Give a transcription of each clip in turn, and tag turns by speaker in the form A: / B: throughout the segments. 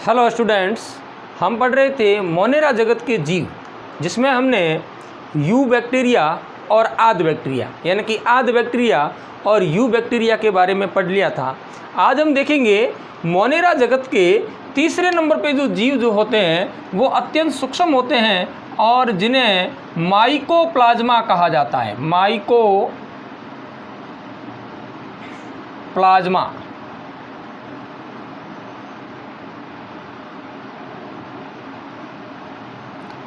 A: Hello students, हम पढ़ रहे थे मोनेरा जगत के जीव, जिसमें हमने यू बैक्टीरिया और आद बैक्टीरिया यानी कि आद बैक्टीरिया और यू बैक्टीरिया के बारे में पढ़ लिया था। आज हम देखेंगे मोनेरा जगत के तीसरे नंबर पे जो जीव जो होते हैं वो अत्यंत सूक्ष्म होते हैं और जिन्हें माइकोप्लाज्मा कहा जाता है।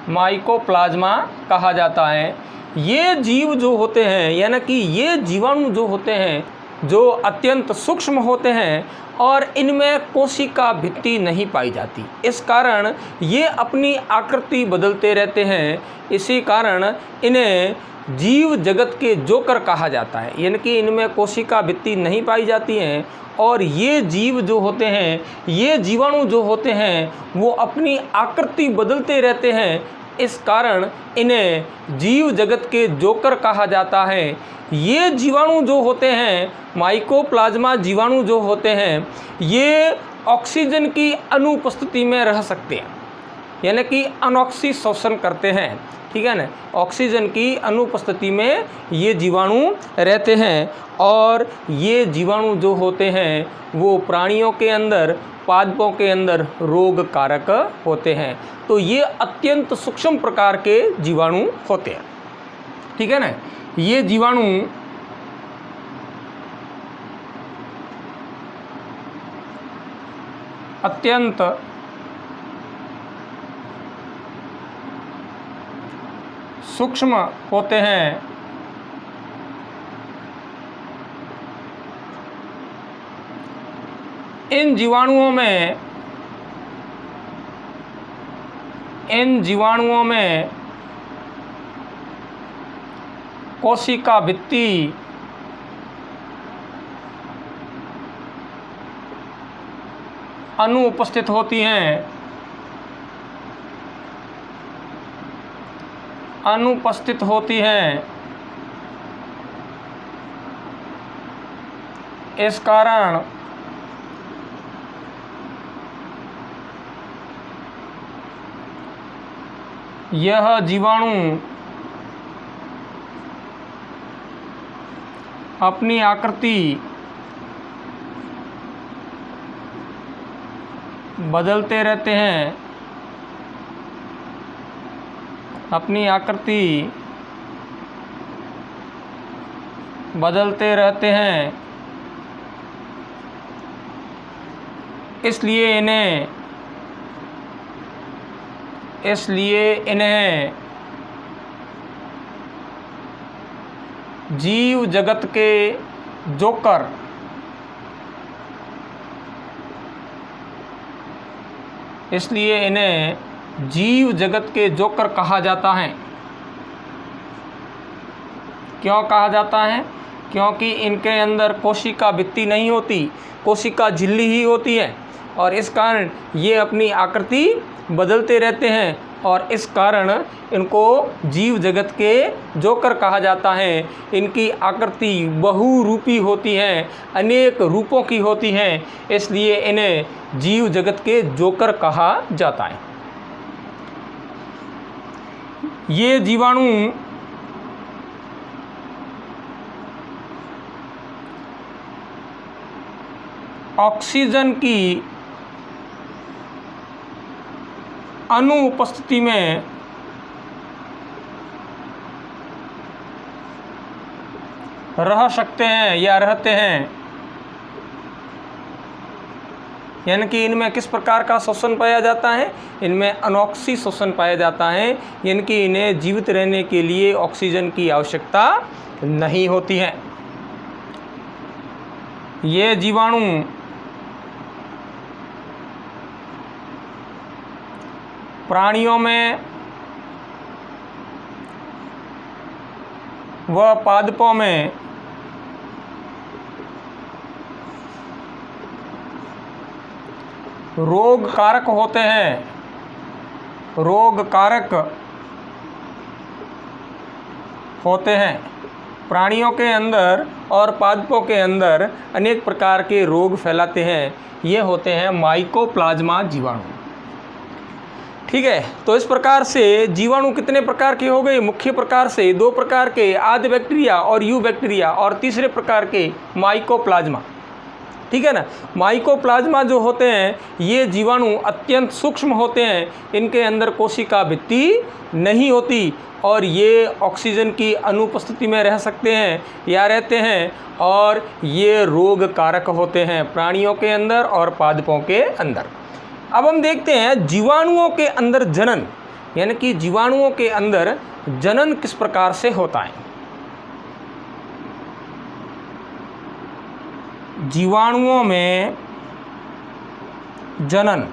A: माइकोप्लाज्मा कहा जाता है। ये जीव जो होते हैं यानी कि ये जीवाणु जो होते हैं जो अत्यंत सूक्ष्म होते हैं और इनमें कोशिका भित्ति नहीं पाई जाती। इस कारण ये अपनी आकृति बदलते रहते हैं। इसी कारण इन्हें जीव जगत के जोकर कहा जाता है, यानी कि इनमें कोशिका भित्ति नहीं पाई जाती हैं और ये जीव जो होते हैं, ये जीवाणु जो होते हैं वो अपनी आकृति बदलते रहते हैं। इस कारण इन्हें जीव जगत के जोकर कहा जाता है। ये जीवाणु जो होते हैं, माइकोप्लाज्मा जीवाणु जो होते हैं, ये ऑक्सीजन की अनुपस्थिति में रह सकते हैं, यानी कि अनऑक्सी शोषण करते हैं। ठीक है ना, ऑक्सीजन की अनुपस्थिति में ये जीवाणु रहते हैं और ये जीवाणु जो होते हैं वो प्राणियों के अंदर, पादपों के अंदर रोग कारक होते हैं। तो ये अत्यंत सूक्ष्म प्रकार के जीवाणु होते हैं। ठीक है ना, ये जीवाणु अत्यंत सूक्ष्म होते हैं। इन जीवाणुओं में कोशिका भित्ति अनुपस्थित होती हैं। इस कारण यह जीवाणु अपनी आकृति बदलते रहते हैं। इसलिए इन्हें जीव जगत के जोकर कहा जाता है। क्यों कहा जाता है? क्योंकि इनके अंदर कोशिका भित्ति नहीं होती, कोशिका झिल्ली ही होती है और इस कारण ये अपनी आकृति बदलते रहते हैं और इस कारण इनको जीव जगत के जोकर कहा जाता है। इनकी आकृति बहुरूपी होती है, अनेक रूपों की होती हैं, इसलिए इन्हें जीव जगत के जोकर कहा जाता है। ये जीवाणु ऑक्सीजन की अनुपस्थिति में रह सकते हैं या रहते हैं। यानी कि इनमें किस प्रकार का शोषण पाया जाता है? इनमें अनऑक्सी शोषण पाया जाता है, यानी कि इन्हें जीवित रहने के लिए ऑक्सीजन की आवश्यकता नहीं होती है। ये जीवाणु प्राणियों में व पादपों में रोग कारक होते हैं। प्राणियों के अंदर और पादपों के अंदर अनेक प्रकार के रोग फैलाते हैं, ये होते हैं माइकोप्लाज्मा जीवाणु। ठीक है, तो इस प्रकार से जीवाणु कितने प्रकार के हो गए? मुख्य प्रकार से 2 प्रकार के, आदि बैक्टीरिया और यू बैक्टीरिया, और तीसरे प्रकार के माइकोप्लाज्मा। ठीक है ना। माइकोप्लाज्मा जो होते हैं ये जीवाणु अत्यंत सूक्ष्म होते हैं, इनके अंदर कोशिका भित्ति नहीं होती और ये ऑक्सीजन की अनुपस्थिति में रह सकते हैं या रहते हैं, और ये रोग कारक होते हैं प्राणियों के अंदर और पादपों के अंदर। अब हम देखते हैं जीवाणुओं के अंदर जनन, यानी कि जीवाणुओं के अंदर जनन किस प्रकार से होता है। जीवाणुओं में जनन,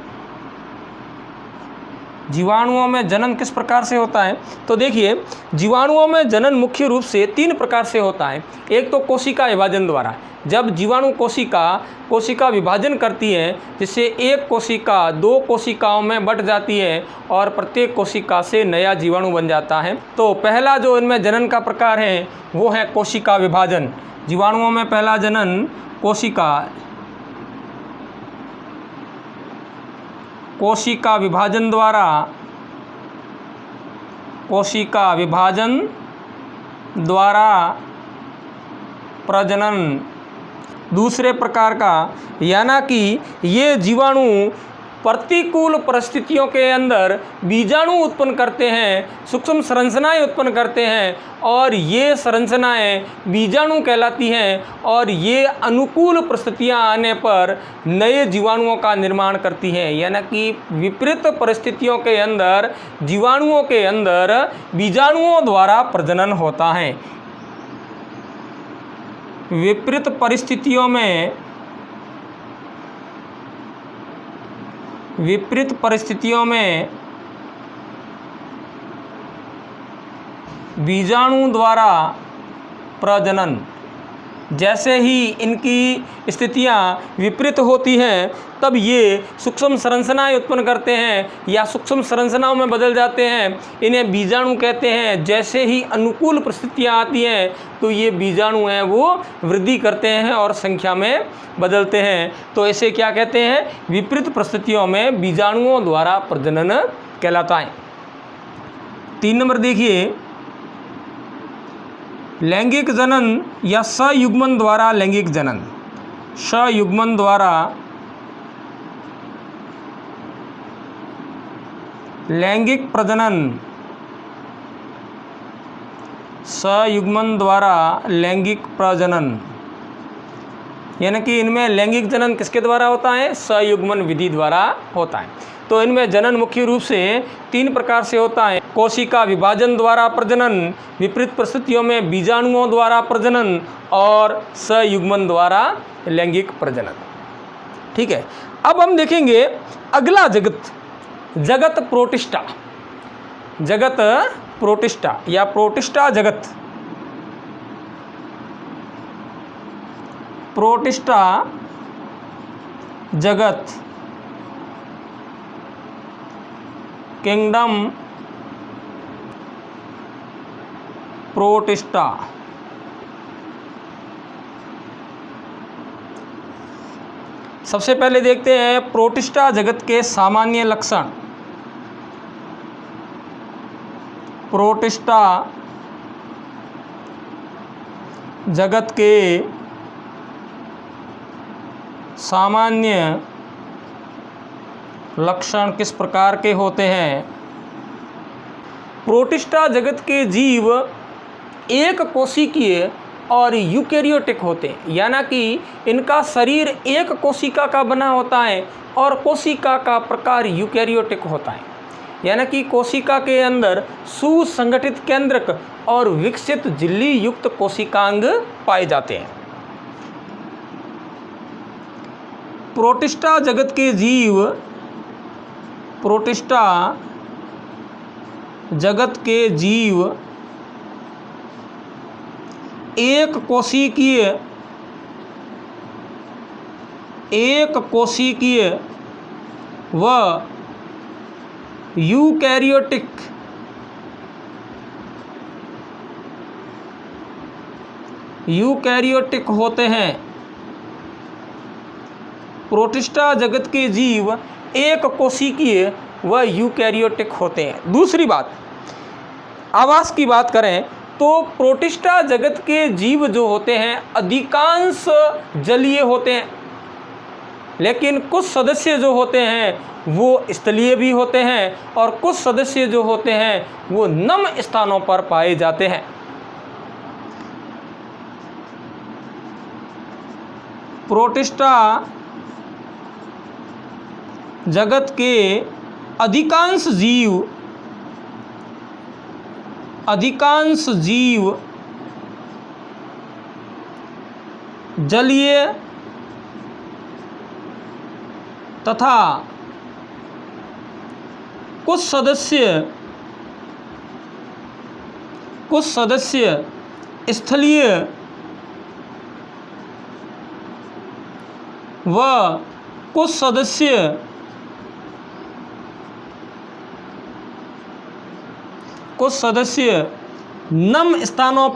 A: जीवाणुओं में जनन किस प्रकार से होता है? तो देखिए, जीवाणुओं में जनन मुख्य रूप से 3 प्रकार से होता है। एक तो कोशिका विभाजन द्वारा, जब जीवाणु कोशिका विभाजन करती है, जिससे एक कोशिका 2 कोशिकाओं में बंट जाती है और प्रत्येक कोशिका से नया जीवाणु बन जाता है। तो पहला जो इनमें जनन का प्रकार है वो है कोशिका विभाजन। जीवाणुओं में पहला जनन कोशिका विभाजन द्वारा प्रजनन। दूसरे प्रकार का, यानी कि ये जीवाणु प्रतिकूल परिस्थितियों के अंदर बीजाणु उत्पन्न करते हैं, सूक्ष्म संरचनाएं उत्पन्न करते हैं, और ये संरचनाएं बीजाणु कहलाती हैं, और ये अनुकूल परिस्थितियां आने पर नए जीवाणुओं का निर्माण करती हैं। यानी कि विपरीत परिस्थितियों के अंदर जीवाणुओं के अंदर बीजाणुओं द्वारा प्रजनन होता है। विपरीत परिस्थितियों में बीजाणु द्वारा प्रजनन, जैसे ही इनकी स्थितियां विपरीत होती हैं तब ये सूक्ष्म संरचनाएं उत्पन्न करते हैं या सूक्ष्म संरचनाओं में बदल जाते हैं, इन्हें बीजाणु कहते हैं। जैसे ही अनुकूल परिस्थितियां आती हैं तो ये बीजाणु हैं वो वृद्धि करते हैं और संख्या में बदलते हैं। तो इसे क्या कहते हैं? विपरीत परिस्थितियों में बीजाणुओं द्वारा प्रजनन कहलाता है। 3 नंबर देखिए, लैंगिक जनन या सयुग्मन द्वारा लैंगिक जनन। सयुग्मन द्वारा लैंगिक प्रजनन, सयुग्मन द्वारा लैंगिक प्रजनन, यानी कि इनमें लैंगिक जनन किसके द्वारा होता है? सयुग्मन विधि द्वारा होता है। तो इनमें जनन मुख्य रूप से 3 प्रकार से होता है। कोशिका विभाजन द्वारा प्रजनन, विपरीत परिस्थितियों में बीजाणुओं द्वारा प्रजनन, और सयुग्मन द्वारा लैंगिक प्रजनन। ठीक है, अब हम देखेंगे अगला जगत प्रोटिस्टा। जगत प्रोटिस्टा या प्रोटिस्टा जगत। प्रोटिस्टा जगत, किंगडम प्रोटिस्टा। सबसे पहले देखते हैं प्रोटिस्टा जगत के सामान्य लक्षण। प्रोटिस्टा जगत के सामान्य लक्षण किस प्रकार के होते हैं? प्रोटिस्टा जगत के जीव एक कोशिकीय और यूकेरियोटिक होते हैं, यानी कि इनका शरीर एक कोशिका का बना होता है और कोशिका का प्रकार यूकेरियोटिक होता है। यानी कि कोशिका के अंदर सुसंगठित केंद्रक और विकसित झिल्ली युक्त कोशिकांग पाए जाते हैं। प्रोटिस्टा जगत के जीव, प्रोटिस्टा जगत के जीव एक कोशिकीय व यूकैरियोटिक यूकैरियोटिक होते हैं। प्रोटिस्टा जगत के जीव एक कोशिकीय व यूकैरियोटिक होते हैं। दूसरी बात, आवास की बात करें तो प्रोटिस्टा जगत के जीव जो होते हैं अधिकांश जलीय होते हैं, लेकिन कुछ सदस्य जो होते हैं वो स्थलीय भी होते हैं और कुछ सदस्य जो होते हैं वो नम स्थानों पर पाए जाते हैं। प्रोटिस्टा जगत के अधिकांश जीव जलीय तथा कुछ सदस्य स्थलीय व कुछ सदस्य नम स्थानों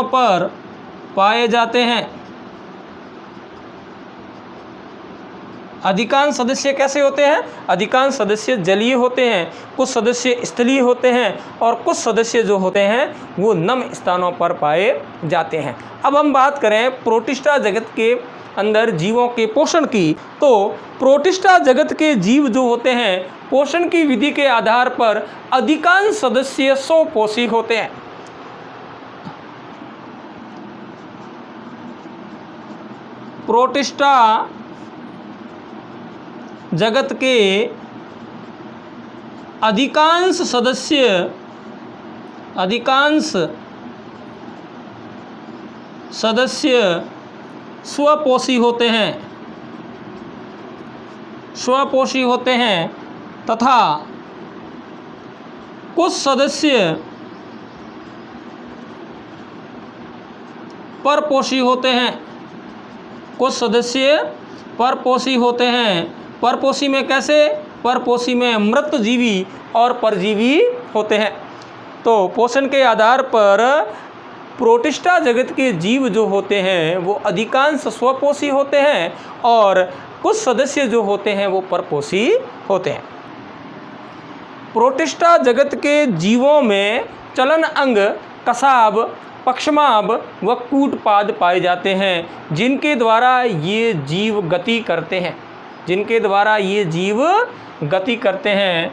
A: पर पाए जाते हैं। अधिकांश सदस्य कैसे होते हैं? अधिकांश सदस्य जलीय होते हैं, कुछ सदस्य स्थलीय होते हैं और कुछ सदस्य जो होते हैं वो नम स्थानों पर पाए जाते हैं। अब हम बात करें प्रोटिस्टा जगत के अंदर जीवों के पोषण की, तो प्रोटिस्टा जगत के जीव जो होते हैं पोषण की विधि के आधार पर अधिकांश सदस्य स्वपोषी होते हैं। प्रोटिस्टा जगत के अधिकांश सदस्य स्वपोषी होते हैं तथा कुछ सदस्य परपोषी होते हैं। परपोषी में कैसे? परपोषी में मृतजीवी और परजीवी होते हैं। तो पोषण के आधार पर प्रोटिस्टा जगत के जीव जो होते हैं वो अधिकांश स्वपोषी होते हैं और कुछ सदस्य जो होते हैं वो परपोषी होते हैं। प्रोटिस्टा जगत के जीवों में चलन अंग, कसाब, पक्षमाभ व कूटपाद पाए जाते हैं, जिनके द्वारा ये जीव गति करते हैं।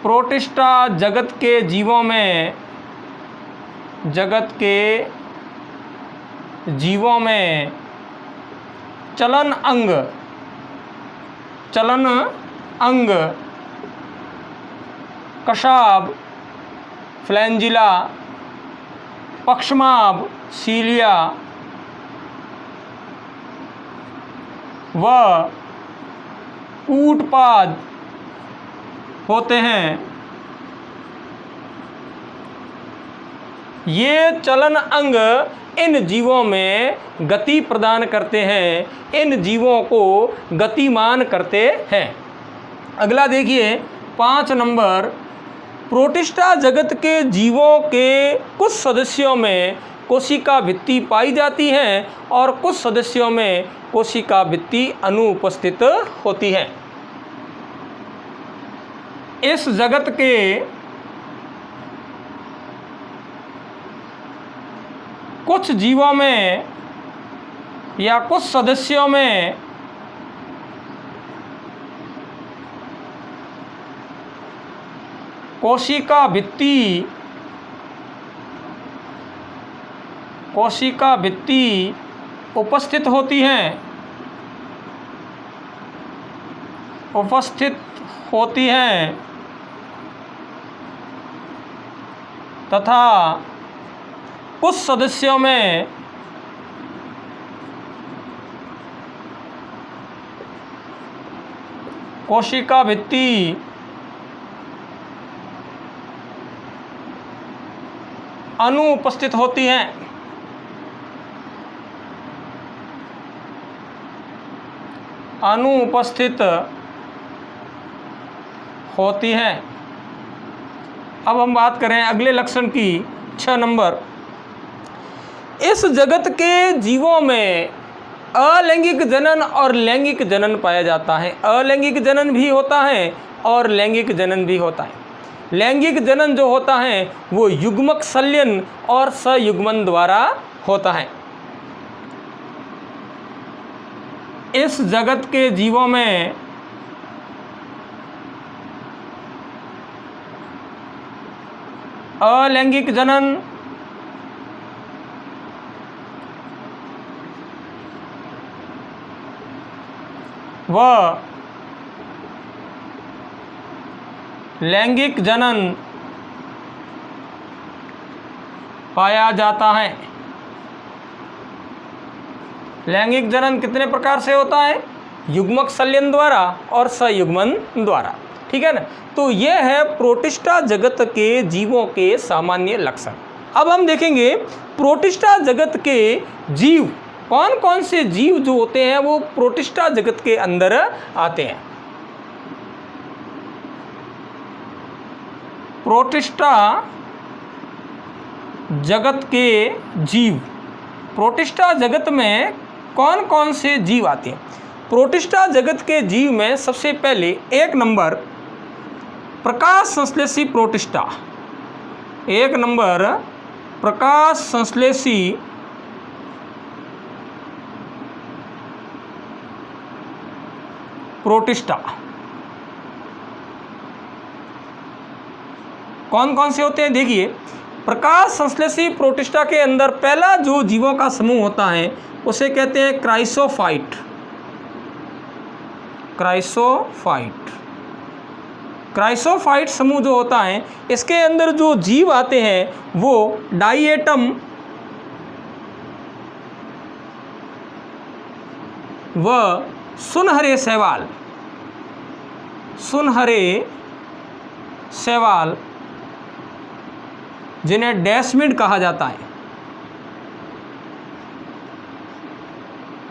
A: प्रोटिस्टा जगत के जीवों में चलन अंग, कशाब, फ्लैंजिला, पक्षमाभ, सीलिया व कूटपाद होते हैं। ये चलन अंग इन जीवों में गति प्रदान करते हैं, इन जीवों को गतिमान करते हैं। अगला देखिए 5 नंबर, प्रोटिस्टा जगत के जीवों के कुछ सदस्यों में कोशिका भित्ति पाई जाती है और कुछ सदस्यों में कोशिका भित्ति अनुपस्थित होती है। इस जगत के कुछ जीवों में या कुछ सदस्यों में कोशिका भित्ति उपस्थित होती हैं तथा कुछ सदस्यों में कोशिका भित्ति अनुपस्थित होती हैं। अब हम बात करें अगले लक्षण की 6 नंबर। इस जगत के जीवों में अलैंगिक जनन और लैंगिक जनन पाया जाता है। अलैंगिक जनन भी होता है और लैंगिक जनन भी होता है। लैंगिक जनन जो होता है वो युग्मक संलयन और सयुग्मन द्वारा होता है। इस जगत के जीवों में अलैंगिक जनन व लैंगिक जनन पाया जाता है। लैंगिक जनन कितने प्रकार से होता है? युग्मक संलयन द्वारा और सयुग्मन द्वारा। ठीक है ना। तो यह है प्रोटिस्टा जगत के जीवों के सामान्य लक्षण। अब हम देखेंगे प्रोटिस्टा जगत के जीव, कौन कौन से जीव जो होते हैं वो प्रोटिस्टा जगत के अंदर आते हैं। प्रोटिस्टा जगत के जीव, प्रोटिस्टा जगत में कौन कौन से जीव आते हैं? प्रोटिस्टा जगत के जीव में सबसे पहले 1 नंबर प्रकाश संश्लेषी प्रोटिस्टा। 1 नंबर प्रकाश संश्लेषी प्रोटिस्टा। कौन कौन से होते हैं? देखिए, प्रकाश संश्लेषी प्रोटिस्टा के अंदर पहला जो जीवों का समूह होता है उसे कहते हैं क्राइसोफाइट। क्राइसोफाइट, क्राइसोफाइट समूह जो होता है इसके अंदर जो जीव आते हैं वो डाइएटम व सुनहरे शैवाल, सुनहरे शैवाल जिन्हें डेस्मिड कहा जाता है,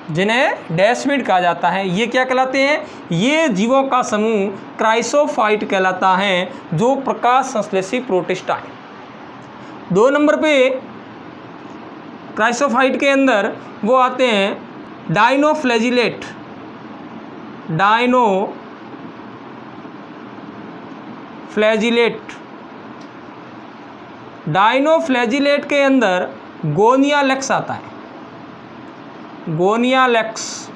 A: जिन्हें डेस्मिड कहा जाता है, ये क्या कहलाते हैं? ये जीवों का समूह क्राइसोफाइट कहलाता है जो प्रकाश संश्लेषी प्रोटिस्टा है। 2 नंबर पे क्राइसोफाइट के अंदर वो आते हैं डाइनोफ्लैजिलेट। डाइनोफ्लैजिलेट के अंदर गोनियालेक्स आता है। गोनियालेक्स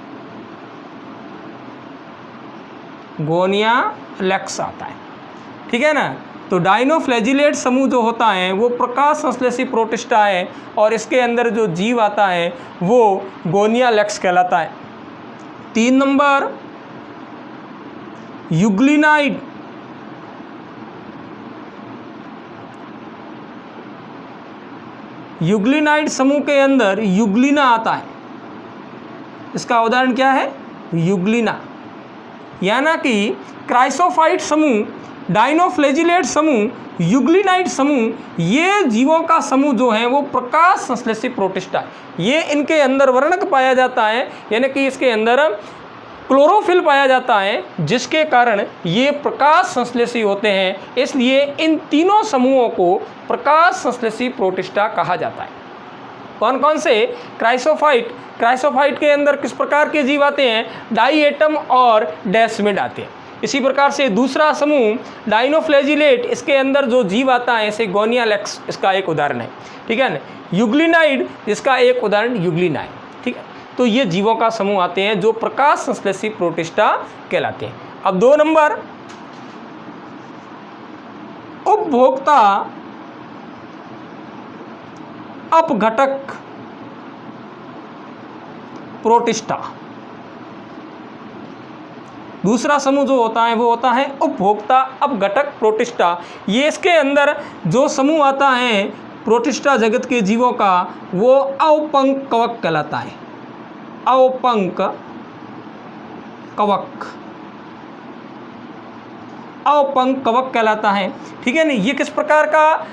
A: आता है। ठीक है ना। तो डाइनोफ्लैजिलेट समूह जो होता है वो प्रकाश संश्लेषी प्रोटिस्टा है और इसके अंदर जो जीव आता है वो गोनियालेक्स कहलाता है। 3 नंबर यूग्लिनाइड। यूग्लिनाइड समूह के अंदर यूग्लिना आता है। इसका उदाहरण क्या है? यूग्लिना। यानी कि क्राइसोफाइट समूह, डाइनोफ्लैजिलेट समूह, यूग्लिनाइड समूह, ये जीवों का समूह जो है वो प्रकाश संश्लेषी प्रोटिस्टा है। ये इनके अंदर वर्णक पाया जाता है, यानी कि इसके अंदर क्लोरोफिल पाया जाता है जिसके कारण ये प्रकाश संश्लेषी होते हैं। इसलिए इन तीनों समूहों को प्रकाश संश्लेषी प्रोटिस्टा कहा जाता है। कौन कौन से? क्राइसोफाइट। क्राइसोफाइट के अंदर किस प्रकार के जीव आते हैं? डाइएटम और डेस्मिड आते हैं। इसी प्रकार से दूसरा समूह डाइनोफ्लैजिलेट, इसके अंदर जो जीव आता है जैसे गोनियालेक्स, इसका एक उदाहरण है। ठीक है ना। यूग्लिनाइड, इसका एक उदाहरण यूग्लिना है। ठीक है। तो ये जीवों का समूह आते हैं जो प्रकाश संश्लेषी प्रोटिस्टा कहलाते हैं। अब 2 नंबर उपभोक्ता अपघटक प्रोटिस्टा। दूसरा समूह जो होता है वो होता है उपभोक्ता अपघटक प्रोटिस्टा। ये इसके अंदर जो समूह आता है प्रोटिस्टा जगत के जीवों का वो अवपंक कवक कहलाता है। अवपंक कवक, अवपंक कवक कहलाता है। ठीक है ना। ये किस प्रकार का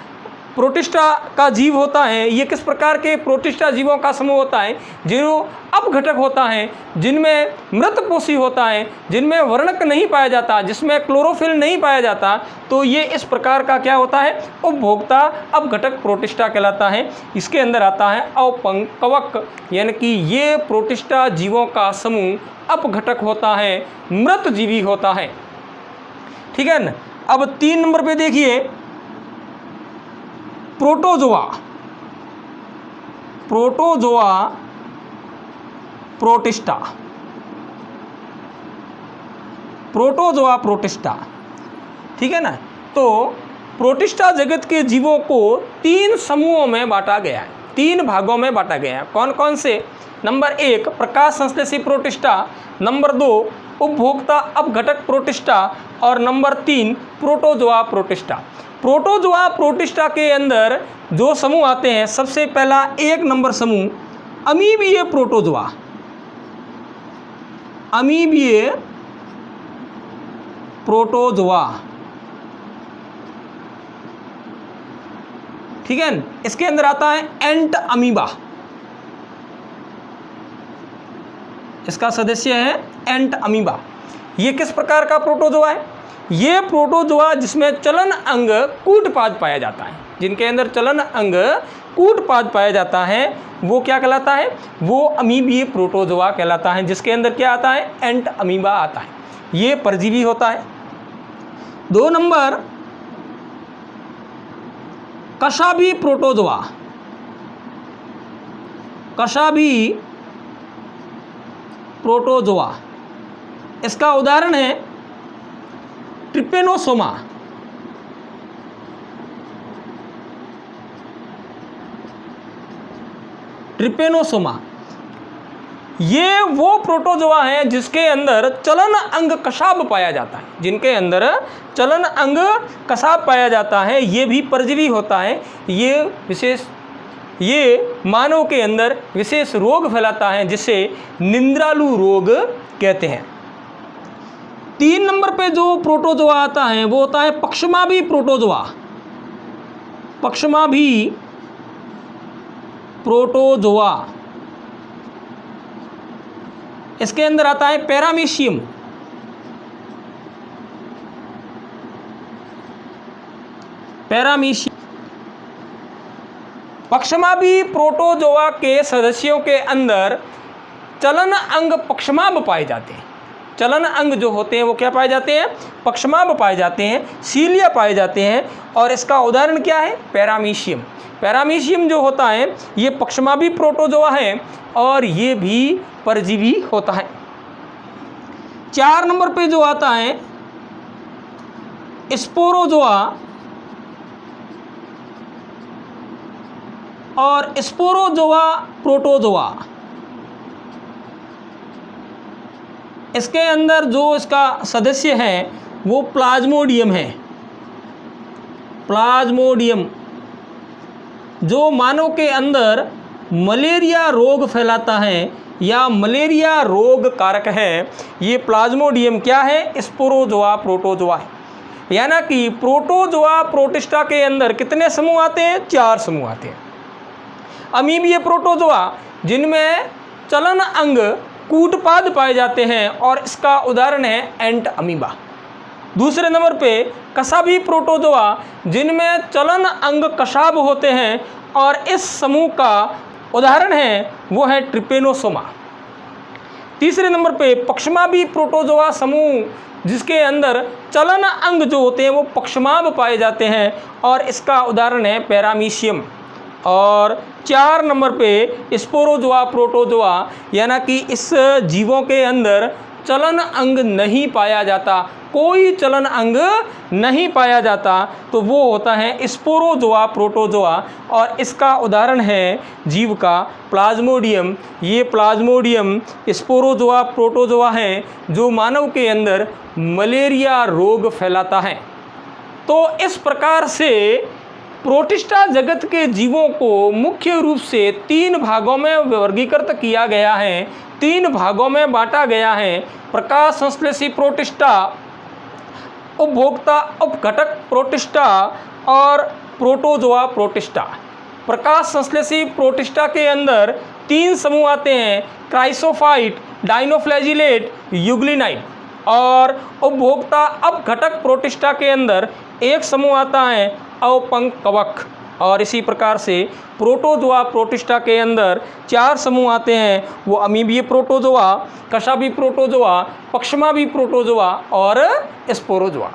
A: प्रोटिस्टा का जीव होता है, ये किस प्रकार के प्रोटिस्टा जीवों का समूह होता है? जो अपघटक होता है, जिनमें मृतपोषी होता है, जिनमें वर्णक नहीं पाया जाता, जिसमें क्लोरोफिल नहीं पाया जाता, तो ये इस प्रकार का क्या होता है? उपभोक्ता अपघटक प्रोटिस्टा कहलाता है। इसके अंदर आता है अपंकवक, यानी कि ये प्रोटिस्टा जीवों का समूह अपघटक होता है, मृत जीवी होता है। ठीक है ना। अब 3 नंबर पे देखिए protozoa. Protozoa protista. Protozoa protista, ठीक है ना। तो प्रोटिस्टा जगत के जीवों को 3 समूहों में बांटा गया है, 3 भागों में बांटा गया है। कौन कौन से? नंबर 1 प्रकाश संश्लेषी प्रोटिस्टा, नंबर 2 उपभोक्ता अपघटक प्रोटिस्टा और number 3 protozoa protista. Protozoa protista के अंदर जो समूह आते हैं, सबसे पहला 1 नंबर समूह अमीबीय प्रोटोजोआ। अमीबीय प्रोटोजोआ, ठीक है। इसके अंदर आता है एंट अमीबा, इसका सदस्य है एंट अमीबा। ये किस प्रकार का प्रोटोजोआ है? ये प्रोटोजोआ जिसमें चलन अंग कूटपाद पाया जाता है, जिनके अंदर चलन अंग कूटपाद पाया जाता है, वो क्या कहलाता है? वो अमीबीय प्रोटोजोआ कहलाता है, जिसके अंदर क्या आता है? एंट अमीबा आता है। ये परजीवी होता है। 2 नंबर कशाभी प्रोटोजोआ। कशाभी प्रोटोजोआ, इसका उदाहरण है ट्रिपेनोसोमा। ट्रिपेनोसोमा ये वो प्रोटोजोआ है जिसके अंदर चलन अंग कशाभ पाया जाता है, जिनके अंदर चलन अंग कशाभ पाया जाता है। ये भी परजीवी होता है। ये मानव के अंदर विशेष रोग फैलाता है, जिसे निंद्रालु रोग कहते हैं। 3 नंबर पे जो प्रोटोजोआ आता है वो होता है पक्षमाभी प्रोटोजोआ। पक्षमाभी प्रोटोजोआ, इसके अंदर आता है पैरामीशियम। पैरामीशियम पक्षमाभी प्रोटोजोआ के सदस्यों के अंदर चलन अंग पक्षमाभ पाए जाते हैं। चलन अंग जो होते हैं वो क्या पाए जाते हैं? पक्षमाभ पाए जाते हैं, सीलिया पाए जाते हैं। और इसका उदाहरण क्या है? पैरामीशियम। पैरामीशियम जो होता है ये पक्षमाभी प्रोटोजोआ है और ये भी परजीवी होता है। 4 नंबर पे जो आता है स्पोरोजोआ और स्पोरोजोआ प्रोटोजोआ। इसके अंदर जो इसका सदस्य है वो प्लाज्मोडियम है। प्लाज्मोडियम जो मानव के अंदर मलेरिया रोग फैलाता है या मलेरिया रोग कारक है, ये प्लाज्मोडियम क्या है? स्पोरोजोआ प्रोटोजोआ है। यानी कि प्रोटोजोआ प्रोटिस्टा के अंदर कितने समूह आते हैं? 4 समूह आते हैं। अमीबीय प्रोटोजोआ जिनमें चलन अंग कूटपाद पाए जाते हैं और इसका उदाहरण है एंट अमीबा। दूसरे नंबर पे कशाभी प्रोटोजोआ जिनमें चलन अंग कशाभ होते हैं और इस समूह का उदाहरण है वो है ट्रिपेनोसोमा। तीसरे नंबर पे पक्षमाभी प्रोटोजोआ समूह जिसके अंदर चलन अंग जो होते हैं वो पक्षमाभ पाए जाते हैं और इसका उदाहरण है पैरामीशियम। और 4 नंबर पे स्पोरोजोआ प्रोटोजोआ, यानी कि इस जीवों के अंदर चलन अंग नहीं पाया जाता, कोई चलन अंग नहीं पाया जाता, तो वो होता है स्पोरोजोआ प्रोटोजोआ और इसका उदाहरण है जीव का प्लाज्मोडियम। ये प्लाज्मोडियम स्पोरोजोआ प्रोटोजोआ है जो मानव के अंदर मलेरिया रोग फैलाता है। तो इस प्रकार से प्रोटिस्टा जगत के जीवों को मुख्य रूप से 3 भागों में वर्गीकृत किया गया है, 3 भागों में बांटा गया है। प्रकाश संश्लेषी प्रोटिस्टा, उपभोक्ता उपघटक प्रोटिस्टा और प्रोटोजोआ प्रोटिस्टा। प्रकाश संश्लेषी प्रोटिस्टा के अंदर 3 समूह आते हैं, क्राइसोफाइट, डाइनोफ्लैजिलेट, यूग्लिनाइट। और उपभोक्ता अपघटक प्रोटिस्टा के अंदर 1 समूह आता है, अवपंक कवक। और इसी प्रकार से प्रोटोजोआ प्रोटिस्टा के अंदर 4 समूह आते हैं, वो अमीबीय प्रोटोजोआ, कशाभी प्रोटोजोआ, पक्षमाभी प्रोटोजोआ और स्पोरोजोआ।